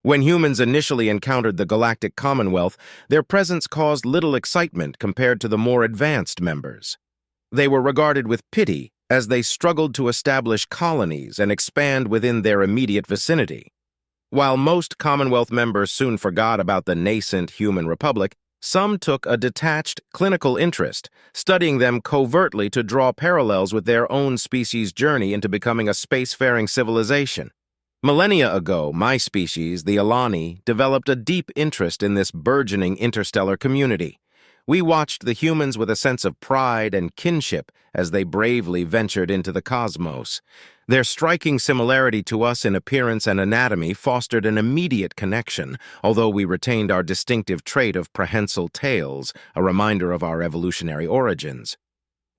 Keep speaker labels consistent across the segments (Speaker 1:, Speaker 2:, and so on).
Speaker 1: When humans initially encountered the Galactic Commonwealth, their presence caused little excitement compared to the more advanced members. They were regarded with pity as they struggled to establish colonies and expand within their immediate vicinity. While most Commonwealth members soon forgot about the nascent human republic, some took a detached, clinical interest, studying them covertly to draw parallels with their own species' journey into becoming a spacefaring civilization. Millennia ago, my species, the Alani, developed a deep interest in this burgeoning interstellar community. We watched the humans with a sense of pride and kinship as they bravely ventured into the cosmos. Their striking similarity to us in appearance and anatomy fostered an immediate connection, although we retained our distinctive trait of prehensile tails, a reminder of our evolutionary origins.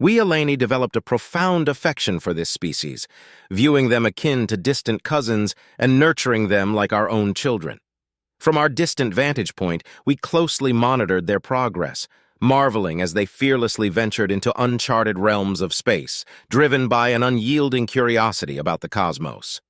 Speaker 1: We Alani developed a profound affection for this species, viewing them akin to distant cousins and nurturing them like our own children. From our distant vantage point, we closely monitored their progress, marveling as they fearlessly ventured into uncharted realms of space, driven by an unyielding curiosity about the cosmos.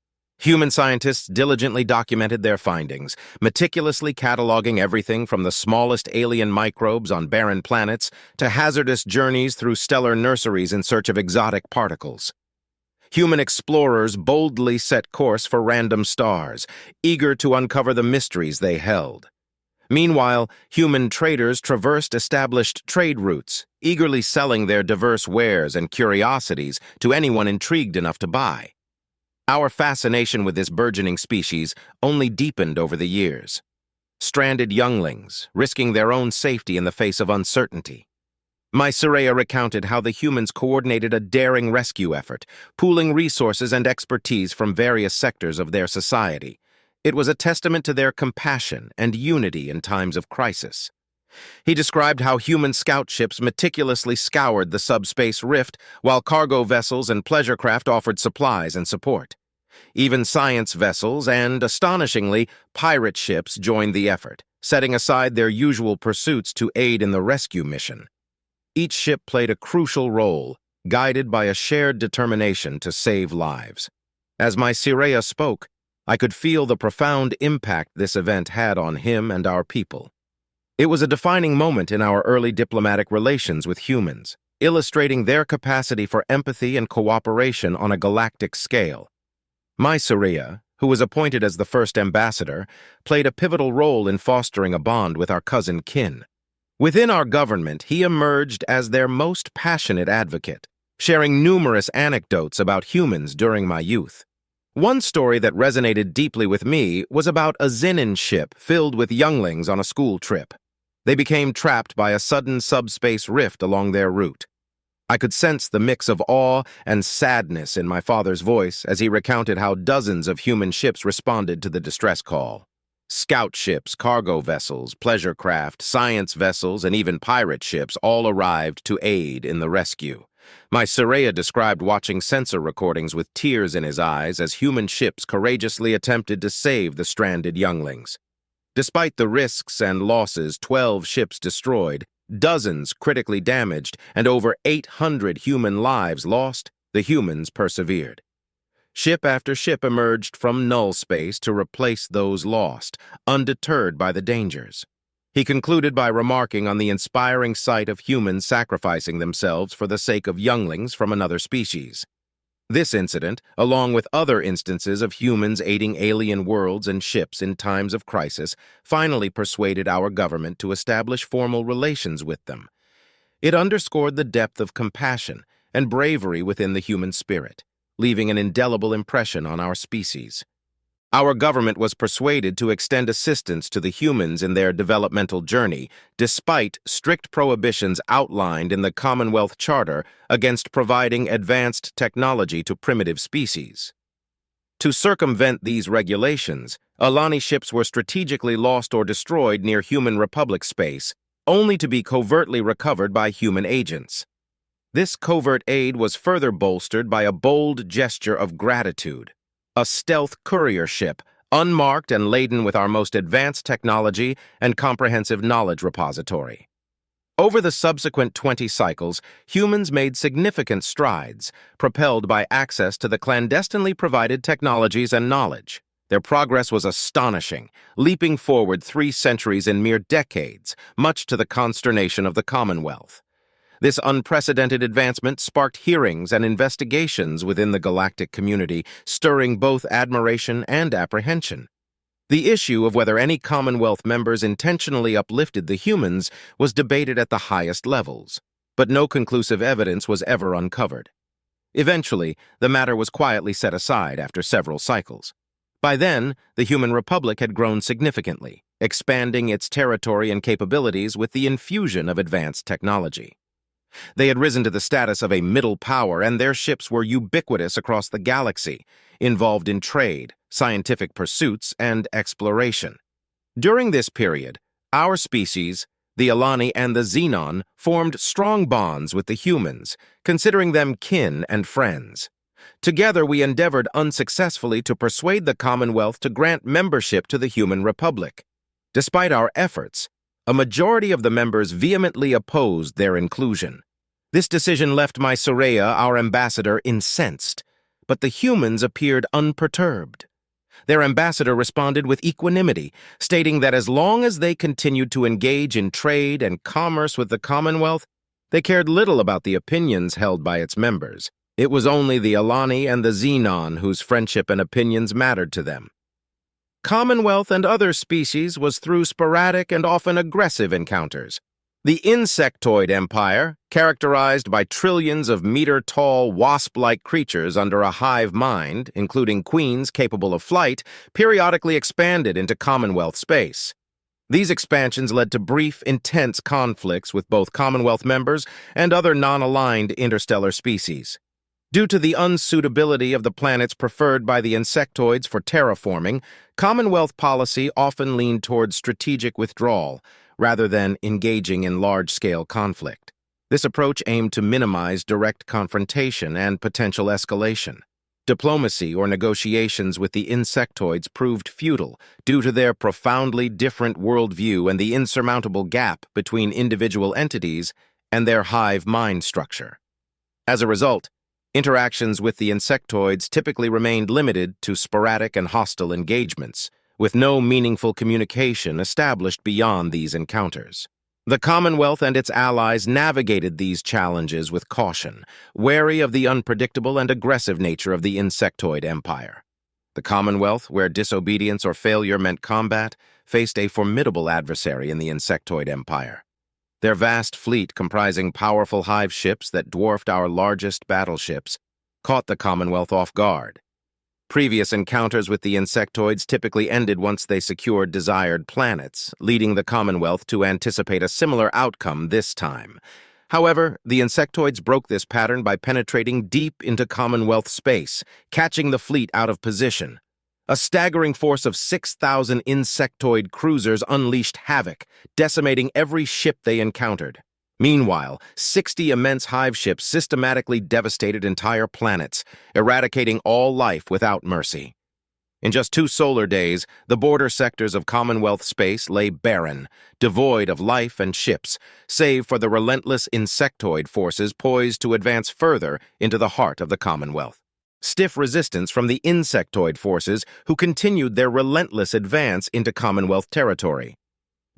Speaker 1: Human scientists diligently documented their findings, meticulously cataloging everything from the smallest alien microbes on barren planets to hazardous journeys through stellar nurseries in search of exotic particles. Human explorers boldly set course for random stars, eager to uncover the mysteries they held. Meanwhile, human traders traversed established trade routes, eagerly selling their diverse wares and curiosities to anyone intrigued enough to buy. Our fascination with this burgeoning species only deepened over the years. Stranded younglings, risking their own safety in the face of uncertainty. My Surya recounted how the humans coordinated a daring rescue effort, pooling resources and expertise from various sectors of their society. It was a testament to their compassion and unity in times of crisis. He described how human scout ships meticulously scoured the subspace rift, while cargo vessels and pleasure craft offered supplies and support. Even science vessels and, astonishingly, pirate ships joined the effort, setting aside their usual pursuits to aid in the rescue mission. Each ship played a crucial role, guided by a shared determination to save lives. As my Surya spoke, I could feel the profound impact this event had on him and our people. It was a defining moment in our early diplomatic relations with humans, illustrating their capacity for empathy and cooperation on a galactic scale. My Surya, who was appointed as the first ambassador, played a pivotal role in fostering a bond with our cousin kin. Within our government, he emerged as their most passionate advocate, sharing numerous anecdotes about humans during my youth. One story that resonated deeply with me was about a Xenon ship filled with younglings on a school trip. They became trapped by a sudden subspace rift along their route. I could sense the mix of awe and sadness in my father's voice as he recounted how dozens of human ships responded to the distress call. Scout ships, cargo vessels, pleasure craft, science vessels, and even pirate ships all arrived to aid in the rescue. My Surya described watching sensor recordings with tears in his eyes as human ships courageously attempted to save the stranded younglings. Despite the risks and losses, 12 ships destroyed, dozens critically damaged, and over 800 human lives lost, the humans persevered. Ship after ship emerged from null space to replace those lost, undeterred by the dangers. He concluded by remarking on the inspiring sight of humans sacrificing themselves for the sake of younglings from another species. This incident, along with other instances of humans aiding alien worlds and ships in times of crisis, finally persuaded our government to establish formal relations with them. It underscored the depth of compassion and bravery within the human spirit, leaving an indelible impression on our species. Our government was persuaded to extend assistance to the humans in their developmental journey, despite strict prohibitions outlined in the Commonwealth Charter against providing advanced technology to primitive species. To circumvent these regulations, Alani ships were strategically lost or destroyed near human republic space, only to be covertly recovered by human agents. This covert aid was further bolstered by a bold gesture of gratitude. A stealth courier ship, unmarked and laden with our most advanced technology and comprehensive knowledge repository. Over the subsequent 20 cycles, humans made significant strides, propelled by access to the clandestinely provided technologies and knowledge. Their progress was astonishing, leaping forward 3 centuries in mere decades, much to the consternation of the Commonwealth. This unprecedented advancement sparked hearings and investigations within the galactic community, stirring both admiration and apprehension. The issue of whether any Commonwealth members intentionally uplifted the humans was debated at the highest levels, but no conclusive evidence was ever uncovered. Eventually, the matter was quietly set aside after several cycles. By then, the Human Republic had grown significantly, expanding its territory and capabilities with the infusion of advanced technology. They had risen to the status of a middle power, and their ships were ubiquitous across the galaxy, involved in trade, scientific pursuits, and exploration. During this period, our species, the Alani and the Xenon, formed strong bonds with the humans, considering them kin and friends. Together, we endeavored unsuccessfully to persuade the Commonwealth to grant membership to the Human Republic. Despite our efforts, a majority of the members vehemently opposed their inclusion. This decision left my Soraya, our ambassador, incensed, but the humans appeared unperturbed. Their ambassador responded with equanimity, stating that as long as they continued to engage in trade and commerce with the Commonwealth, they cared little about the opinions held by its members. It was only the Alani and the Xenon whose friendship and opinions mattered to them. Commonwealth and other species was through sporadic and often aggressive encounters. The insectoid empire, characterized by trillions of meter-tall, wasp-like creatures under a hive mind, including queens capable of flight, periodically expanded into Commonwealth space. These expansions led to brief, intense conflicts with both Commonwealth members and other non-aligned interstellar species. Due to the unsuitability of the planets preferred by the insectoids for terraforming, Commonwealth policy often leaned towards strategic withdrawal, rather than engaging in large-scale conflict. This approach aimed to minimize direct confrontation and potential escalation. Diplomacy or negotiations with the insectoids proved futile due to their profoundly different worldview and the insurmountable gap between individual entities and their hive mind structure. As a result, interactions with the insectoids typically remained limited to sporadic and hostile engagements, with no meaningful communication established beyond these encounters. The Commonwealth and its allies navigated these challenges with caution, wary of the unpredictable and aggressive nature of the insectoid empire. The Commonwealth, where disobedience or failure meant combat, faced a formidable adversary in the insectoid empire. Their vast fleet, comprising powerful hive ships that dwarfed our largest battleships, caught the Commonwealth off guard. Previous encounters with the insectoids typically ended once they secured desired planets, leading the Commonwealth to anticipate a similar outcome this time. However, the insectoids broke this pattern by penetrating deep into Commonwealth space, catching the fleet out of position. A staggering force of 6,000 insectoid cruisers unleashed havoc, decimating every ship they encountered. Meanwhile, 60 immense hive ships systematically devastated entire planets, eradicating all life without mercy. In just 2 solar days, the border sectors of Commonwealth space lay barren, devoid of life and ships, save for the relentless insectoid forces poised to advance further into the heart of the Commonwealth. Stiff resistance from the insectoid forces who continued their relentless advance into Commonwealth territory.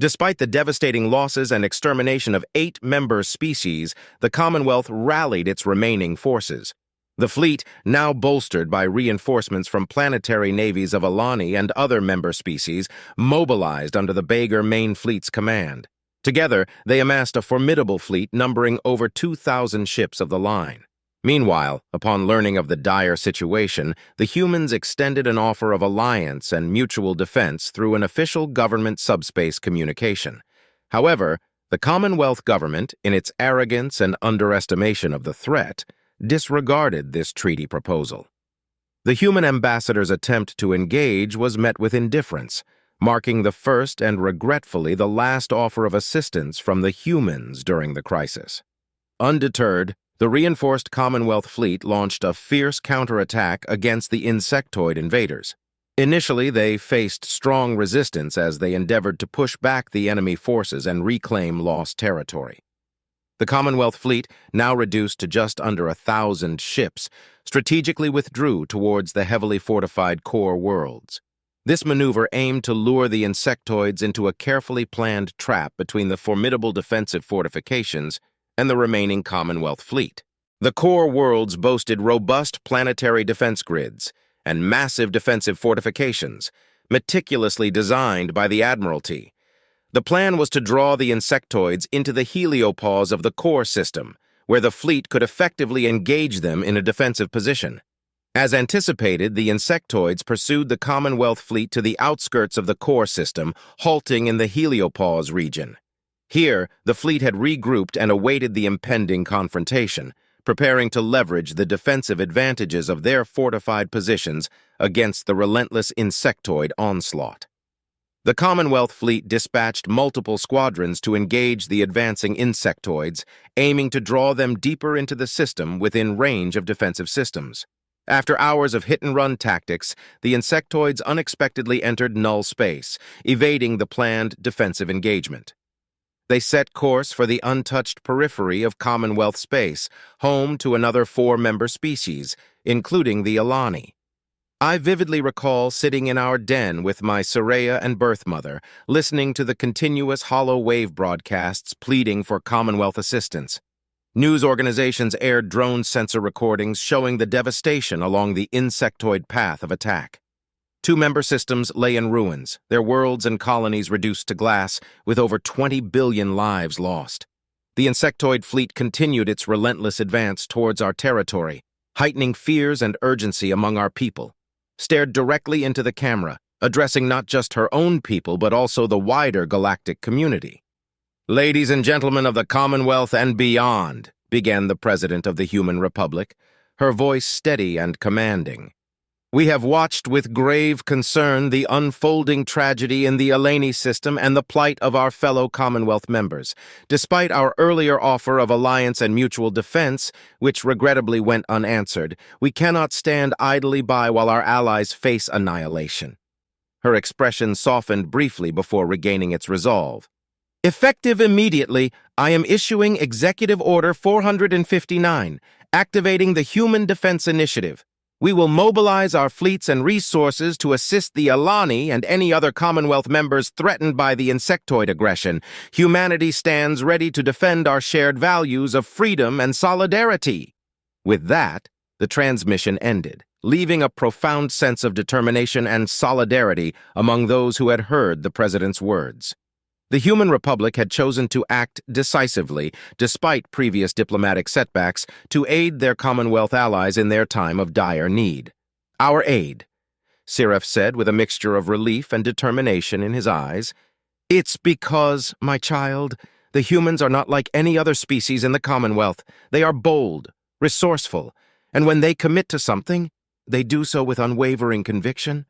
Speaker 1: Despite the devastating losses and extermination of 8 member species, the Commonwealth rallied its remaining forces. The fleet, now bolstered by reinforcements from planetary navies of Alania and other member species, mobilized under the Bager Main Fleet's command. Together, they amassed a formidable fleet numbering over 2,000 ships of the line. Meanwhile, upon learning of the dire situation, the humans extended an offer of alliance and mutual defense through an official government subspace communication. However, the Commonwealth government, in its arrogance and underestimation of the threat, disregarded this treaty proposal. The human ambassador's attempt to engage was met with indifference, marking the first and regretfully the last offer of assistance from the humans during the crisis. Undeterred, the reinforced Commonwealth fleet launched a fierce counterattack against the insectoid invaders. Initially, they faced strong resistance as they endeavored to push back the enemy forces and reclaim lost territory. The Commonwealth fleet, now reduced to just under 1,000 ships, strategically withdrew towards the heavily fortified core worlds. This maneuver aimed to lure the insectoids into a carefully planned trap between the formidable defensive fortifications and the remaining Commonwealth fleet. The core worlds boasted robust planetary defense grids and massive defensive fortifications, meticulously designed by the Admiralty. The plan was to draw the insectoids into the heliopause of the core system, where the fleet could effectively engage them in a defensive position. As anticipated, the insectoids pursued the Commonwealth fleet to the outskirts of the core system, halting in the heliopause region. Here, the fleet had regrouped and awaited the impending confrontation, preparing to leverage the defensive advantages of their fortified positions against the relentless insectoid onslaught. The Commonwealth fleet dispatched multiple squadrons to engage the advancing insectoids, aiming to draw them deeper into the system within range of defensive systems. After hours of hit-and-run tactics, the insectoids unexpectedly entered null space, evading the planned defensive engagement. They set course for the untouched periphery of Commonwealth space, home to another 4-member species, including the Alani. I vividly recall sitting in our den with my Soraya and birth mother, listening to the continuous hollow wave broadcasts pleading for Commonwealth assistance. News organizations aired drone sensor recordings showing the devastation along the insectoid path of attack. 2-member systems lay in ruins, their worlds and colonies reduced to glass, with over 20 billion lives lost. The insectoid fleet continued its relentless advance towards our territory, heightening fears and urgency among our people. Stared directly into the camera, addressing not just her own people but also the wider galactic community. "Ladies and gentlemen of the Commonwealth and beyond," began the President of the Human Republic, her voice steady and commanding. "We have watched with grave concern the unfolding tragedy in the Alania system and the plight of our fellow Commonwealth members. Despite our earlier offer of alliance and mutual defense, which regrettably went unanswered, we cannot stand idly by while our allies face annihilation." Her expression softened briefly before regaining its resolve. "Effective immediately, I am issuing Executive Order 459, activating the Human Defense Initiative. We will mobilize our fleets and resources to assist the Alani and any other Commonwealth members threatened by the insectoid aggression. Humanity stands ready to defend our shared values of freedom and solidarity." With that, the transmission ended, leaving a profound sense of determination and solidarity among those who had heard the President's words. The Human Republic had chosen to act decisively, despite previous diplomatic setbacks, to aid their Commonwealth allies in their time of dire need. "Our aid," Siref said with a mixture of relief and determination in his eyes. "It's because, my child, the humans are not like any other species in the Commonwealth. They are bold, resourceful, and when they commit to something, they do so with unwavering conviction.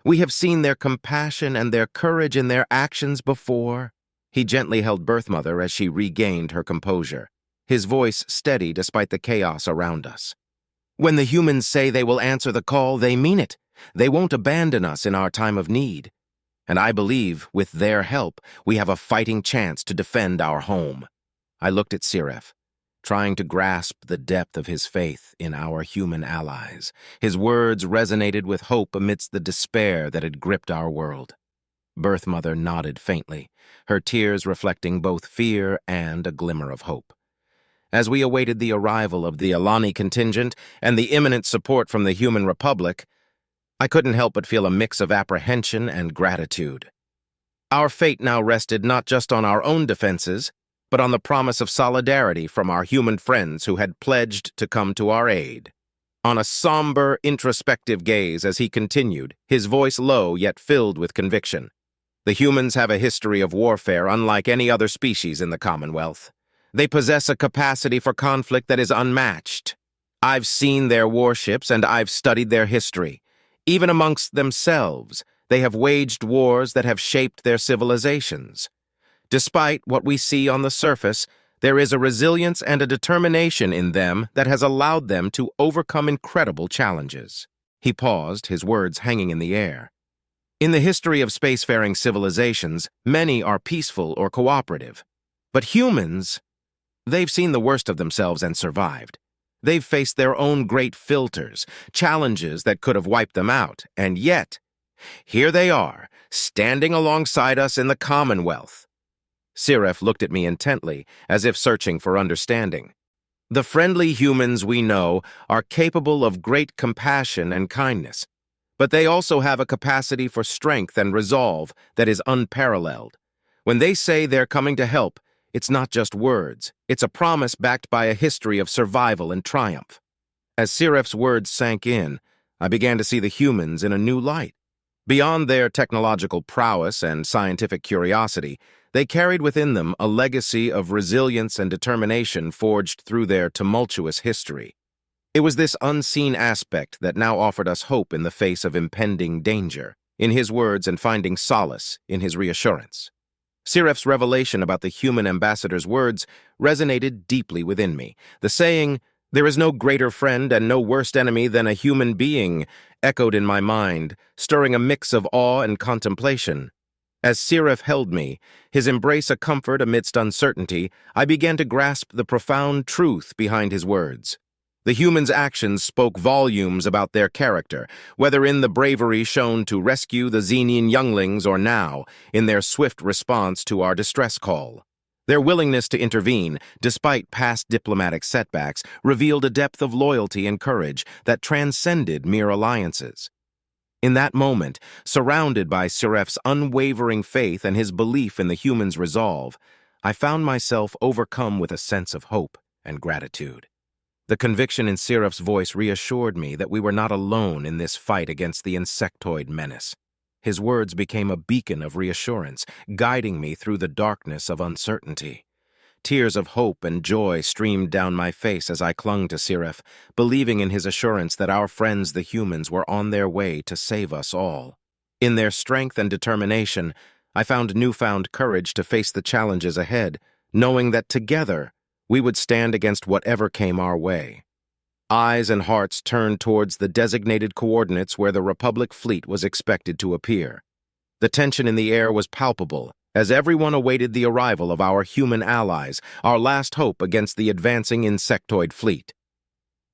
Speaker 1: We have seen their compassion and their courage in their actions before." He gently held birth mother as she regained her composure, his voice steady despite the chaos around us. "When the humans say they will answer the call, they mean it. They won't abandon us in our time of need. And I believe, with their help, we have a fighting chance to defend our home." I looked at Siref, trying to grasp the depth of his faith in our human allies. His words resonated with hope amidst the despair that had gripped our world. Birth mother nodded faintly, her tears reflecting both fear and a glimmer of hope. As we awaited the arrival of the Alani contingent and the imminent support from the Human Republic, I couldn't help but feel a mix of apprehension and gratitude. Our fate now rested not just on our own defenses, but on the promise of solidarity from our human friends who had pledged to come to our aid. On a somber, introspective gaze as he continued, his voice low yet filled with conviction. "The humans have a history of warfare unlike any other species in the Commonwealth. They possess a capacity for conflict that is unmatched. I've seen their warships and I've studied their history. Even amongst themselves, they have waged wars that have shaped their civilizations. Despite what we see on the surface, there is a resilience and a determination in them that has allowed them to overcome incredible challenges." He paused, his words hanging in the air. "In the history of spacefaring civilizations, many are peaceful or cooperative. But humans, they've seen the worst of themselves and survived. They've faced their own great filters, challenges that could have wiped them out, and yet, Here they are, standing alongside us in the Commonwealth. Siref looked at me intently, as if searching for understanding. The friendly humans we know are capable of great compassion and kindness, but they also have a capacity for strength and resolve that is unparalleled. When they say they're coming to help, it's not just words, it's a promise backed by a history of survival and triumph. As Siref's words sank in, I began to see the humans in a new light. Beyond their technological prowess and scientific curiosity, they carried within them a legacy of resilience and determination forged through their tumultuous history. It was this unseen aspect that now offered us hope in the face of impending danger, in his words and finding solace in his reassurance. Siref's revelation about the human ambassador's words resonated deeply within me. The saying, "There is no greater friend and no worse enemy than a human being," echoed in my mind, stirring a mix of awe and contemplation. As Siref held me, his embrace a comfort amidst uncertainty, I began to grasp the profound truth behind his words. The humans' actions spoke volumes about their character, whether in the bravery shown to rescue the Xenian younglings or now, in their swift response to our distress call. Their willingness to intervene, despite past diplomatic setbacks, revealed a depth of loyalty and courage that transcended mere alliances. In that moment, surrounded by Siref's unwavering faith and his belief in the humans' resolve, I found myself overcome with a sense of hope and gratitude. The conviction in Siref's voice reassured me that we were not alone in this fight against the insectoid menace. His words became a beacon of reassurance, guiding me through the darkness of uncertainty. Tears of hope and joy streamed down my face as I clung to Siref, believing in his assurance that our friends the humans were on their way to save us all. In their strength and determination, I found newfound courage to face the challenges ahead, knowing that together we would stand against whatever came our way. Eyes and hearts turned towards the designated coordinates where the Republic fleet was expected to appear. The tension in the air was palpable, as everyone awaited the arrival of our human allies, our last hope against the advancing insectoid fleet.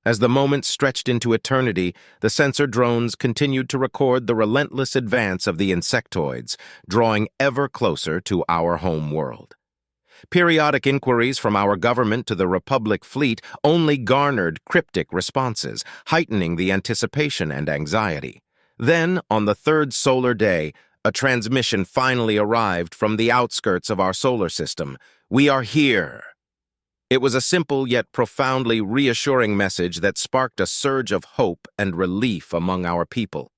Speaker 1: As the moment stretched into eternity, the sensor drones continued to record the relentless advance of the insectoids, drawing ever closer to our home world. Periodic inquiries from our government to the Republic fleet only garnered cryptic responses, heightening the anticipation and anxiety. Then, on the third solar day, a transmission finally arrived from the outskirts of our solar system. "We are here." It was a simple yet profoundly reassuring message that sparked a surge of hope and relief among our people.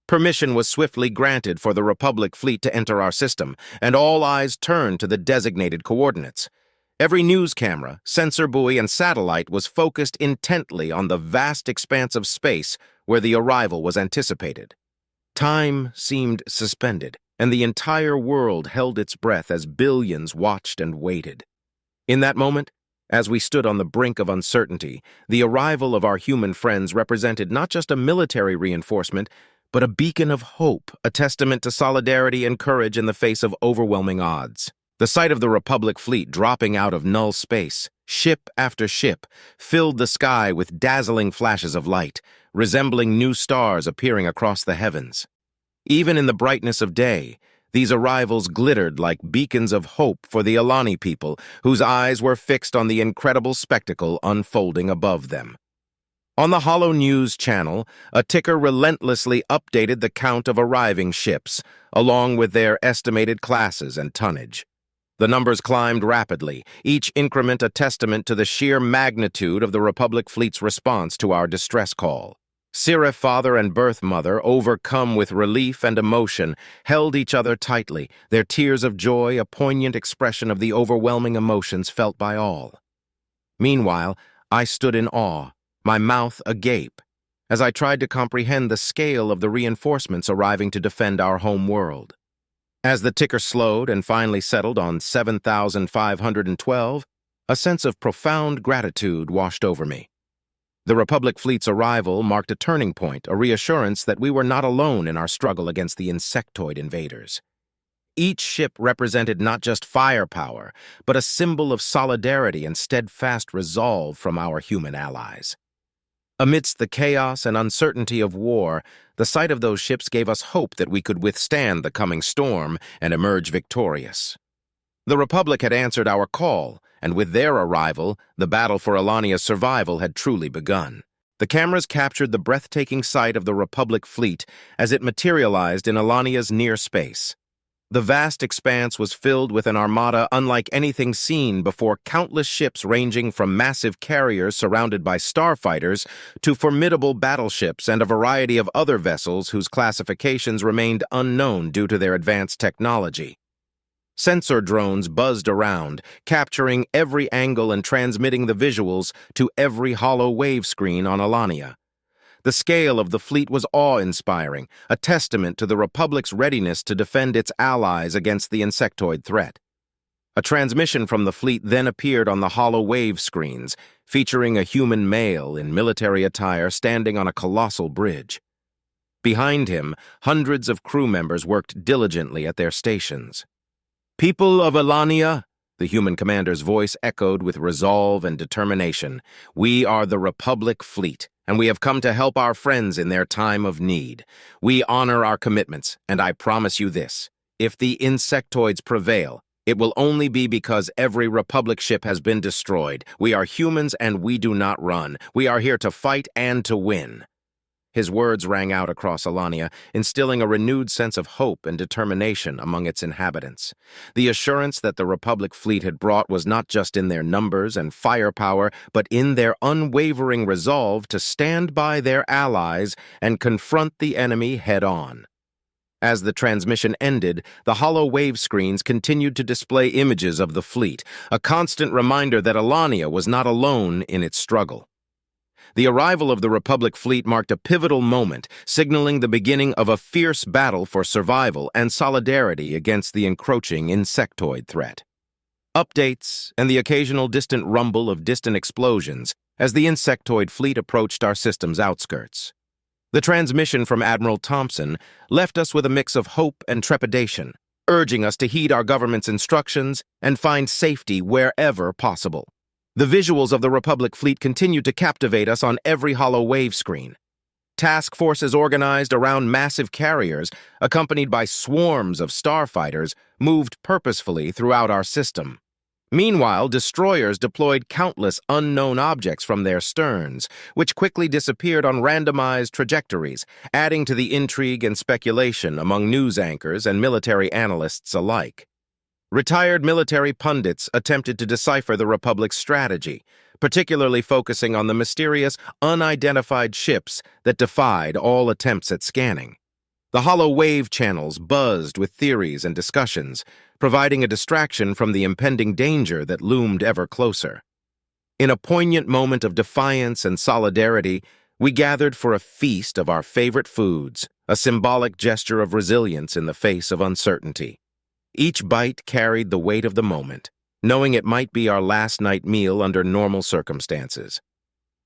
Speaker 1: Permission was swiftly granted for the Republic fleet to enter our system, and all eyes turned to the designated coordinates. Every news camera, sensor buoy, and satellite was focused intently on the vast expanse of space where the arrival was anticipated. Time seemed suspended, and the entire world held its breath as billions watched and waited. In that moment, as we stood on the brink of uncertainty, the arrival of our human friends represented not just a military reinforcement, but a beacon of hope, a testament to solidarity and courage in the face of overwhelming odds. The sight of the Republic fleet dropping out of null space, ship after ship, filled the sky with dazzling flashes of light, resembling new stars appearing across the heavens. Even in the brightness of day, these arrivals glittered like beacons of hope for the Alania people, whose eyes were fixed on the incredible spectacle unfolding above them. On the Holo News channel, a ticker relentlessly updated the count of arriving ships, along with their estimated classes and tonnage. The numbers climbed rapidly, each increment a testament to the sheer magnitude of the Republic fleet's response to our distress call. Siref father and birth mother, overcome with relief and emotion, held each other tightly, their tears of joy a poignant expression of the overwhelming emotions felt by all. Meanwhile, I stood in awe, my mouth agape, as I tried to comprehend the scale of the reinforcements arriving to defend our home world. As the ticker slowed and finally settled on 7,512, a sense of profound gratitude washed over me. The Republic fleet's arrival marked a turning point, a reassurance that we were not alone in our struggle against the insectoid invaders. Each ship represented not just firepower, but a symbol of solidarity and steadfast resolve from our human allies. Amidst the chaos and uncertainty of war, the sight of those ships gave us hope that we could withstand the coming storm and emerge victorious. The Republic had answered our call, and with their arrival, the battle for Alania's survival had truly begun. The cameras captured the breathtaking sight of the Republic fleet as it materialized in Alania's near space. The vast expanse was filled with an armada unlike anything seen before, countless ships ranging from massive carriers surrounded by starfighters to formidable battleships and a variety of other vessels whose classifications remained unknown due to their advanced technology. Sensor drones buzzed around, capturing every angle and transmitting the visuals to every hollow wave screen on Alania. The scale of the fleet was awe-inspiring, a testament to the Republic's readiness to defend its allies against the insectoid threat. A transmission from the fleet then appeared on the hollow wave screens, featuring a human male in military attire standing on a colossal bridge. Behind him, hundreds of crew members worked diligently at their stations. "People of Alania," the human commander's voice echoed with resolve and determination, "we are the Republic fleet, and we have come to help our friends in their time of need. We honor our commitments, and I promise you this: if the insectoids prevail, it will only be because every Republic ship has been destroyed. We are humans and we do not run. We are here to fight and to win." His words rang out across Alania, instilling a renewed sense of hope and determination among its inhabitants. The assurance that the Republic fleet had brought was not just in their numbers and firepower, but in their unwavering resolve to stand by their allies and confront the enemy head-on. As the transmission ended, the hollow wave screens continued to display images of the fleet, a constant reminder that Alania was not alone in its struggle. The arrival of the Republic fleet marked a pivotal moment, signaling the beginning of a fierce battle for survival and solidarity against the encroaching insectoid threat. Updates and the occasional distant rumble of distant explosions as the insectoid fleet approached our system's outskirts. The transmission from Admiral Thompson left us with a mix of hope and trepidation, urging us to heed our government's instructions and find safety wherever possible. The visuals of the Republic fleet continued to captivate us on every hollow wave screen. Task forces organized around massive carriers, accompanied by swarms of starfighters, moved purposefully throughout our system. Meanwhile, destroyers deployed countless unknown objects from their sterns, which quickly disappeared on randomized trajectories, adding to the intrigue and speculation among news anchors and military analysts alike. Retired military pundits attempted to decipher the Republic's strategy, particularly focusing on the mysterious, unidentified ships that defied all attempts at scanning. The hollow wave channels buzzed with theories and discussions, providing a distraction from the impending danger that loomed ever closer. In a poignant moment of defiance and solidarity, we gathered for a feast of our favorite foods, a symbolic gesture of resilience in the face of uncertainty. Each bite carried the weight of the moment, knowing it might be our last night meal under normal circumstances.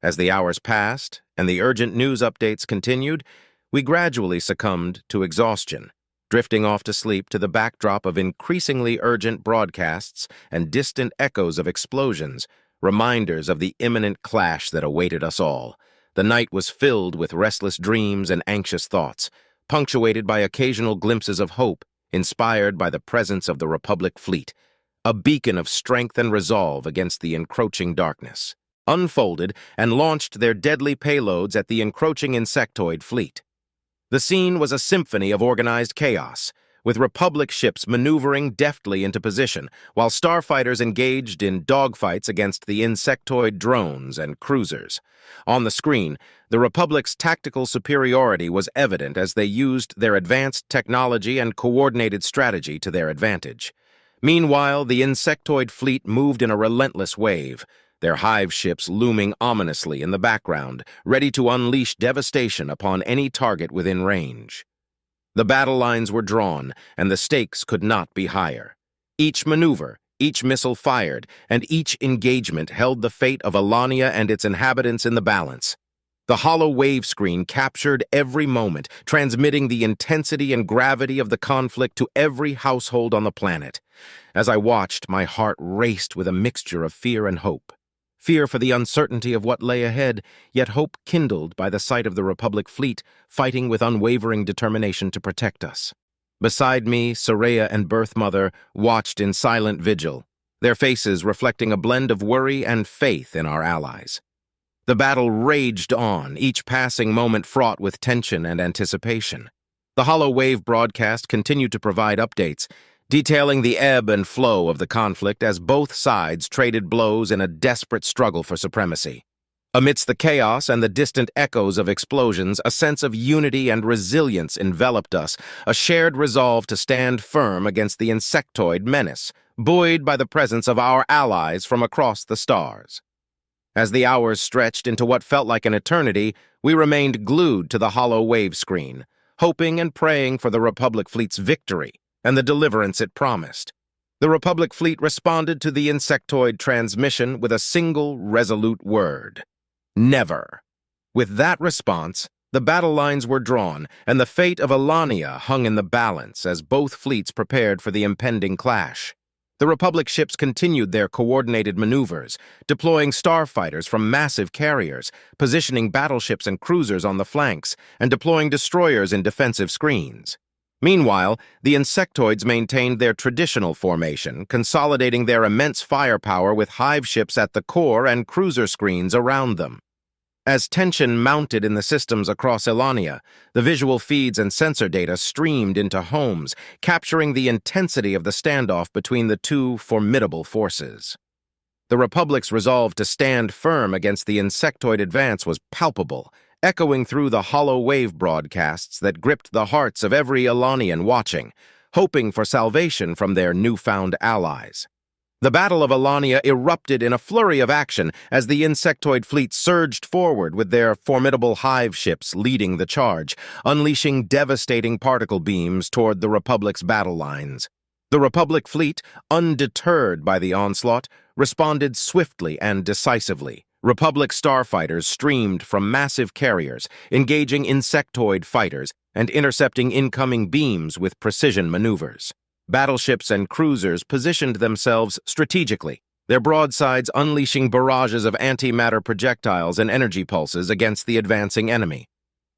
Speaker 1: As the hours passed and the urgent news updates continued, we gradually succumbed to exhaustion, drifting off to sleep to the backdrop of increasingly urgent broadcasts and distant echoes of explosions, reminders of the imminent clash that awaited us all. The night was filled with restless dreams and anxious thoughts, punctuated by occasional glimpses of hope, inspired by the presence of the Republic fleet, a beacon of strength and resolve against the encroaching darkness, unfolded and launched their deadly payloads at the encroaching insectoid fleet. The scene was a symphony of organized chaos, with Republic ships maneuvering deftly into position, while starfighters engaged in dogfights against the insectoid drones and cruisers. On the screen, the Republic's tactical superiority was evident as they used their advanced technology and coordinated strategy to their advantage. Meanwhile, the insectoid fleet moved in a relentless wave, their hive ships looming ominously in the background, ready to unleash devastation upon any target within range. The battle lines were drawn, and the stakes could not be higher. Each maneuver, each missile fired, and each engagement held the fate of Alania and its inhabitants in the balance. The hollow wave screen captured every moment, transmitting the intensity and gravity of the conflict to every household on the planet. As I watched, my heart raced with a mixture of fear and hope. fear for the uncertainty of what lay ahead, yet hope kindled by the sight of the Republic fleet fighting with unwavering determination to protect us. Beside me, Soraya and Birth Mother watched in silent vigil, their faces reflecting a blend of worry and faith in our allies. The battle raged on, each passing moment fraught with tension and anticipation. The Hollow Wave broadcast continued to provide updates, detailing the ebb and flow of the conflict as both sides traded blows in a desperate struggle for supremacy. Amidst the chaos and the distant echoes of explosions, a sense of unity and resilience enveloped us, a shared resolve to stand firm against the insectoid menace, buoyed by the presence of our allies from across the stars. As the hours stretched into what felt like an eternity, we remained glued to the Hollow Wave screen, hoping and praying for the Republic fleet's victory and the deliverance it promised. The Republic fleet responded to the insectoid transmission with a single resolute word: never. With that response, the battle lines were drawn, and the fate of Alania hung in the balance as both fleets prepared for the impending clash. The Republic ships continued their coordinated maneuvers, deploying starfighters from massive carriers, positioning battleships and cruisers on the flanks, and deploying destroyers in defensive screens. Meanwhile, the insectoids maintained their traditional formation, consolidating their immense firepower with hive ships at the core and cruiser screens around them. As tension mounted in the systems across Alania, the visual feeds and sensor data streamed into homes, capturing the intensity of the standoff between the two formidable forces. The Republic's resolve to stand firm against the insectoid advance was palpable, echoing through the Hollow Wave broadcasts that gripped the hearts of every Alanian watching, hoping for salvation from their newfound allies. The Battle of Alania erupted in a flurry of action as the insectoid fleet surged forward with their formidable hive ships leading the charge, unleashing devastating particle beams toward the Republic's battle lines. The Republic fleet, undeterred by the onslaught, responded swiftly and decisively. Republic starfighters streamed from massive carriers, engaging insectoid fighters and intercepting incoming beams with precision maneuvers. Battleships and cruisers positioned themselves strategically, their broadsides unleashing barrages of antimatter projectiles and energy pulses against the advancing enemy.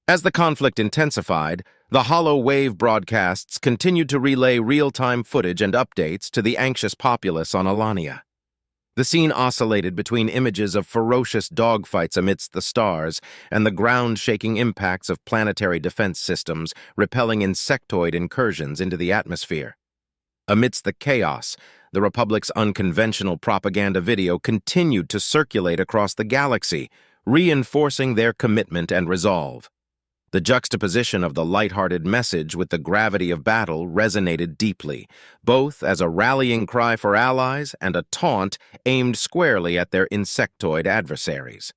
Speaker 1: As the conflict intensified, the Hollow Wave broadcasts continued to relay real-time footage and updates to the anxious populace on Alania. The scene oscillated between images of ferocious dogfights amidst the stars and the ground-shaking impacts of planetary defense systems repelling insectoid incursions into the atmosphere. Amidst the chaos, the Republic's unconventional propaganda video continued to circulate across the galaxy, reinforcing their commitment and resolve. The juxtaposition of the lighthearted message with the gravity of battle resonated deeply, both as a rallying cry for allies and a taunt aimed squarely at their insectoid adversaries.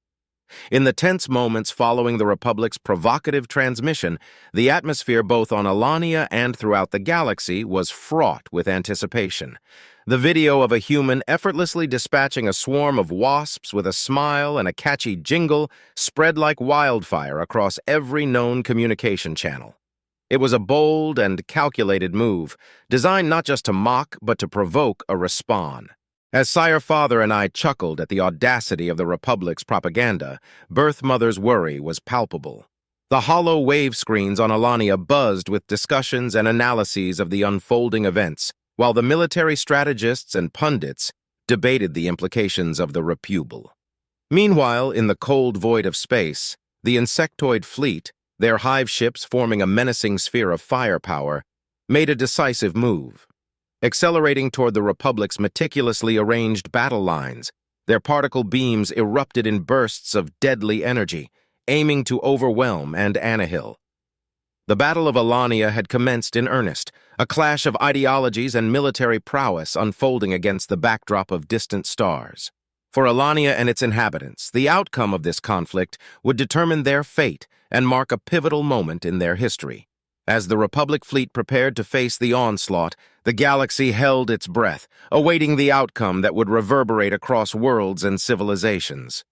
Speaker 1: In the tense moments following the Republic's provocative transmission, the atmosphere both on Alania and throughout the galaxy was fraught with anticipation. The video of a human effortlessly dispatching a swarm of wasps with a smile and a catchy jingle spread like wildfire across every known communication channel. It was a bold and calculated move, designed not just to mock but to provoke a response. As Sire Father and I chuckled at the audacity of the Republic's propaganda, Birth Mother's worry was palpable. The Hollow Wave screens on Alania buzzed with discussions and analyses of the unfolding events, while the military strategists and pundits debated the implications of the repubal. Meanwhile, in the cold void of space, the insectoid fleet, their hive ships forming a menacing sphere of firepower, made a decisive move. Accelerating toward the Republic's meticulously arranged battle lines, their particle beams erupted in bursts of deadly energy, aiming to overwhelm and annihil. The Battle of Alania had commenced in earnest, a clash of ideologies and military prowess unfolding against the backdrop of distant stars. For Alania and its inhabitants, the outcome of this conflict would determine their fate and mark a pivotal moment in their history. As the Republic fleet prepared to face the onslaught, the galaxy held its breath, awaiting the outcome that would reverberate across worlds and civilizations.